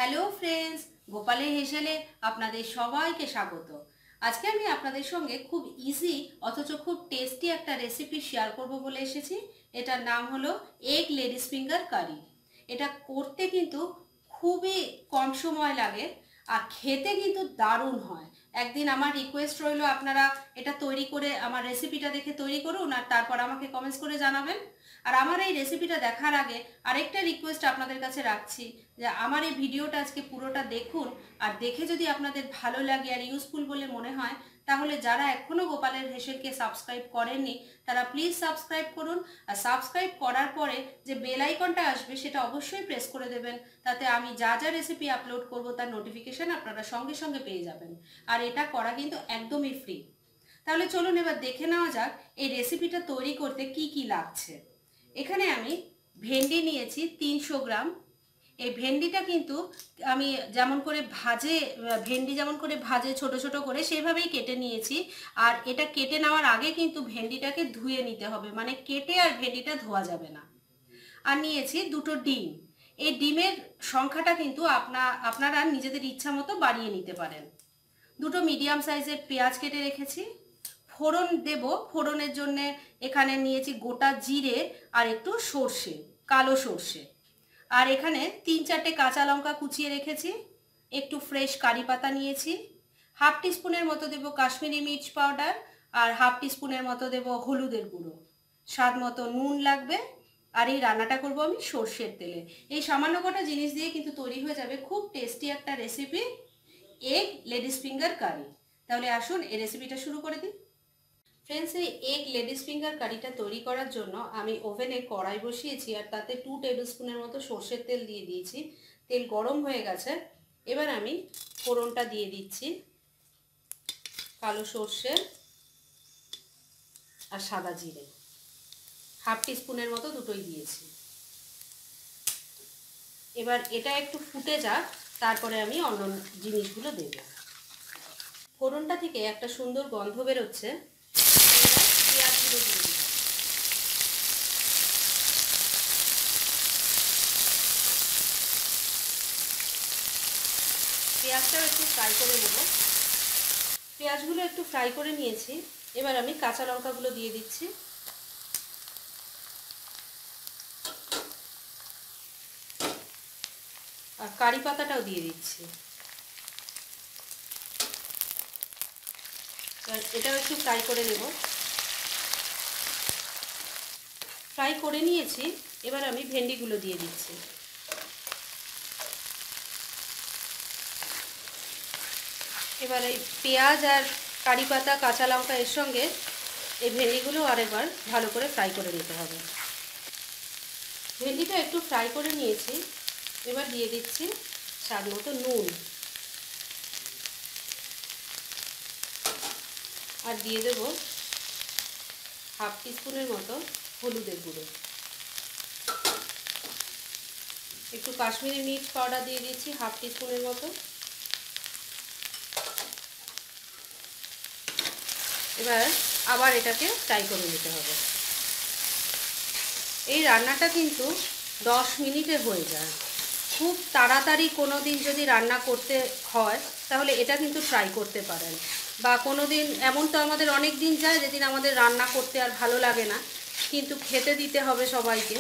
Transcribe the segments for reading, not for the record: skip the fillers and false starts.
Hello friends, গোপালের হেসেলে আপনাদের সবাইকে স্বাগত। আজকে আমি আপনাদের সঙ্গে খুব ইজি অথচ খুব টেস্টি একটা রেসিপি শেয়ার করব বলে এসেছি। এটার নাম হলো এগ লেডিস ফিঙ্গার কারি। এটা করতে কিন্তু খুবই কম সময় লাগে আর খেতে কিন্তু দারুণ হয়। একদিন আমার রিকোয়েস্ট রইলো আপনারা এটা তৈরি করে আমার রেসিপিটা দেখে তৈরি করুন আর তারপর আমাকে কমেন্টস করে জানাবেন। আর আমার এই রেসিপিটা দেখার আগে আরেকটা রিকোয়েস্ট আপনাদের কাছে রাখছি যে আমার এই ভিডিওটা আজকে পুরোটা দেখুন আর দেখে যদি আপনাদের ভালো লাগে আর ইউজফুল বলে মনে হয় তাহলে যারা এখনো গোপালের হেসেলকে সাবস্ক্রাইব করেননি তারা প্লিজ সাবস্ক্রাইব করুন। আর সাবস্ক্রাইব করার পরে যে বেল আইকনটা আসবে সেটা অবশ্যই প্রেস করে দেবেন, তাতে আমি যা যা রেসিপি আপলোড করব তার নোটিফিকেশন আপনারা সঙ্গে সঙ্গে পেয়ে যাবেন। আর এটা করা কিন্তু একদমই ফ্রি। তাহলে চলুন এবার দেখে নেওয়া যাক এই রেসিপিটা তৈরি করতে কি কি লাগছে। এখানে আমি ভেন্ডি নিয়েছি 300 গ্রাম। এই ভেন্ডিটা কিন্তু আমি যেমন করে ভাজে, ভেন্ডি যেমন করে ভাজে ছোট ছোট করে সেভাবেই কেটে নিয়েছি। আর এটা কেটে নেওয়ার আগে কিন্তু ভেন্ডিটাকে ধুয়ে নিতে হবে, মানে কেটে আর ভেন্ডিটা ধোয়া যাবে না। আর নিয়েছি দুটো ডিম। এই ডিমের সংখ্যাটা কিন্তু আপনারা নিজেদের ইচ্ছা মতো বাড়িয়ে নিতে পারেন। দুটো মিডিয়াম সাইজের পেঁয়াজ কেটে রেখেছি। ফোড়ন দেব, ফোড়নের জন্য এখানে নিয়েছি গোটা জিরে আর একটু সর্ষে, কালো সর্ষে। আর এখানে 3-4টে কাঁচা লঙ্কা কুচিয়ে রেখেছি। একটু ফ্রেশ কারি পাতা নিয়েছি। হাফ টিস্পুনের মতো দেব কাশ্মীরি মির্চ পাউডার আর হাফ টিস্পুনের মতো দেব হলুদের গুঁড়ো। স্বাদ মতো নুন লাগবে। আর এই রান্নাটা করব আমি সর্ষের তেলে। এই সামান্য কটা জিনিস দিয়ে কিন্তু তৈরি হয়ে যাবে খুব টেস্টি একটা রেসিপি, এগ লেডিস ফিঙ্গার কারি। তাহলে আসুন এই রেসিপিটা শুরু করে দিই। ফ্রেন্ডস, এই এগ লেডিস ফিঙ্গার কারিটা তৈরি করার জন্য আমি ওভেনে কড়াই বসিয়েছি আর তাতে 2 টেবিল স্পুনের মতো সর্ষের তেল দিয়ে দিয়েছি। তেল গরম হয়ে গেছে। এবার আমি ফোড়নটা দিয়ে দিচ্ছি। কালো সর্ষে আর সাদা জিরে হাফ টিস্পুনের মতো দুটোই দিয়েছি। এবার এটা একটু ফুটে যাক, তারপরে আমি অন্য জিনিসগুলো দেব। ফোড়নটা থেকে একটা সুন্দর গন্ধ বেরোচ্ছে। পেঁয়াজগুলো দিয়ে দিই। পেঁয়াজটাও একটু ফ্রাই করে নেব। পেঁয়াজগুলো একটু ফ্রাই করে নিয়েছি। এবার আমি কাঁচা লঙ্কাগুলো দিয়ে দিচ্ছি। আর কারি পাতাটাও দিয়ে দিচ্ছি। এটাও একটু ফ্রাই করে নেব। ফ্রাই করে নিয়েছি। এবার আমি ভেন্ডিগুলো দিয়ে দিচ্ছি। এবার এই পেঁয়াজ আর কারি পাতা কাঁচা লঙ্কা এর সঙ্গে এই ভেন্ডিগুলো আরেকবার ভালো করে ফ্রাই করে নিতে হবে। ভেন্ডিটা একটু ফ্রাই করে নিয়েছি। এবার দিয়ে দিচ্ছি স্বাদ মতো নুন আর দিয়ে দেব হাফ টিস্পুনের মতো হলুদের গুঁড়ো। একটু কাশ্মীরি মির্চ পাউডার দিয়ে দিচ্ছি হাফ টিস্পুনের মতো। এবার আবার এটাকে ফ্রাই করে নিতে হবে। এই রান্নাটা কিন্তু 10 মিনিটে হয়ে যায়। খুব তাড়াতাড়ি কোনো দিন যদি রান্না করতে হয় তাহলে এটা কিন্তু ট্রাই করতে পারেন। বা কোনো দিন এমন তো আমাদের অনেক দিন যায় যেদিন আমাদের রান্না করতে আর ভালো লাগে না, কিন্তু খেতে দিতে হবে সবাইকে,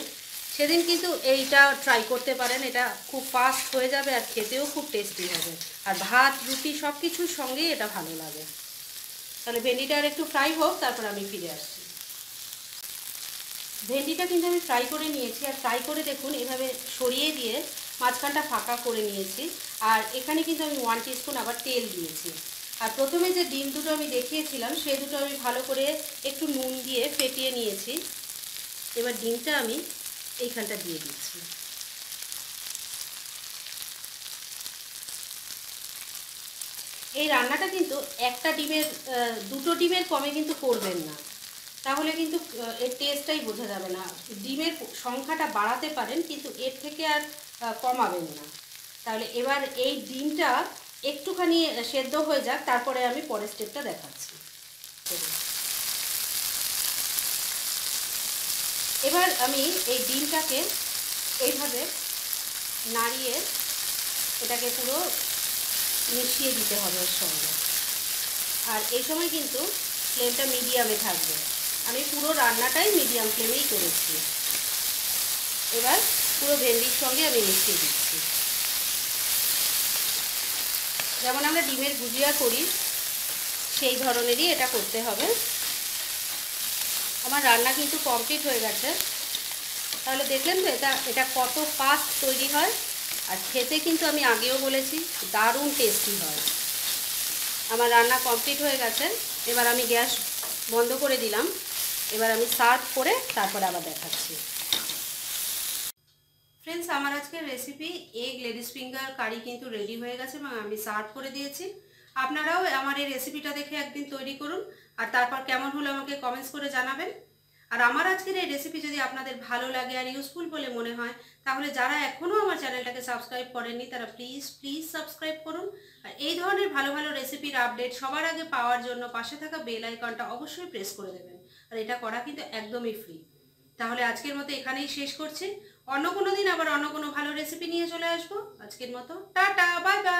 সেদিন কিন্তু এইটা ট্রাই করতে পারেন। এটা খুব ফাস্ট হয়ে যাবে আর খেতেও খুব টেস্টি হবে। আর ভাত রুটি সব কিছুর সঙ্গেই এটা ভালো লাগে। তাহলে ভেন্ডিটা আর একটু ফ্রাই হোক, তারপর আমি ফিরে আসছি। ভেন্ডিটা কিন্তু আমি ফ্রাই করে নিয়েছি। আর ফ্রাই করে দেখুন এভাবে সরিয়ে দিয়ে মাঝখানটা ফাঁকা করে নিয়েছি। আর এখানে কিন্তু আমি 1 টিস্পুন আবার তেল দিয়েছি। আর প্রথমে যে ডিম দুটো আমি দেখিয়েছিলাম সেই দুটো আমি ভালো করে একটু নুন দিয়ে ফেটিয়ে নিয়েছি। এবার ডিমটা আমি এইখানটা দিয়ে দিচ্ছি। এই রান্নাটা কিন্তু একটা ডিমের, দুটো ডিমের কমে কিন্তু করবেন না, তাহলে কিন্তু এর টেস্টটাই বোঝা যাবে না। ডিমের সংখ্যাটা বাড়াতে পারেন কিন্তু এর থেকে আর কমাবেন না। তাহলে এবার এই ডিমটা একটুখানি সেদ্ধ হয়ে যাক, তারপরে আমি পরের স্টেপটা দেখাচ্ছি। এবার আমি এই ডিমটাকে এইভাবে নাড়িয়ে এটাকে পুরো মিশিয়ে দিতে হবে এর সঙ্গে। আর এই সময় কিন্তু ফ্লেমটা মিডিয়ামে থাকবে। আমি পুরো রান্নাটাই মিডিয়াম ফ্লেমেই করেছি। এবার পুরো ভেন্ডির সঙ্গে আমি মিশিয়ে দিচ্ছি। যেমন আমরা ডিমের ভুজিয়া করি সেই ধরনেরই এটা করতে হবে। আমার রান্না কিন্তু কমপ্লিট হয়ে গেছে। তাহলে দেখলেন তো এটা কত ফাস্ট তৈরি হয়, আর খেতে কিন্তু আমি আগেও বলেছি দারুণ টেস্টি হয়। আমার রান্না কমপ্লিট হয়ে গেছে। এবার আমি গ্যাস বন্ধ করে দিলাম। এবার আমি সার্ভ করে তারপরে আবার দেখাচ্ছি। ফ্রেন্ডস, আমার আজকের রেসিপি এগ লেডিস ফিঙ্গার কারি কিন্তু রেডি হয়ে গেছে এবং আমি সার্ভ করে দিয়েছি। আপনারাও আমার এই রেসিপিটা দেখে একদিন তৈরি করুন, আর তারপর কেমন হলো আমাকে কমেন্টস করে জানাবেন। আর আমার আজকের এই রেসিপি যদি আপনাদের ভালো লাগে আর ইউজফুল বলে মনে হয়, তাহলে যারা এখনও আমার চ্যানেলটাকে সাবস্ক্রাইব করেননি তারা প্লিজ সাবস্ক্রাইব করুন। আর এই ধরনের ভালো ভালো রেসিপির আপডেট সবার আগে পাওয়ার জন্য পাশে থাকা বেল আইকনটা অবশ্যই প্রেস করে দেবেন। আর এটা করা কিন্তু একদমই ফ্রি। তাহলে আজকের মতো এখানেই শেষ করছি। অন্য কোনো দিন আবার অন্য কোনো ভালো রেসিপি নিয়ে চলে আসবো। আজকের মতো টাটা, বাই বাই।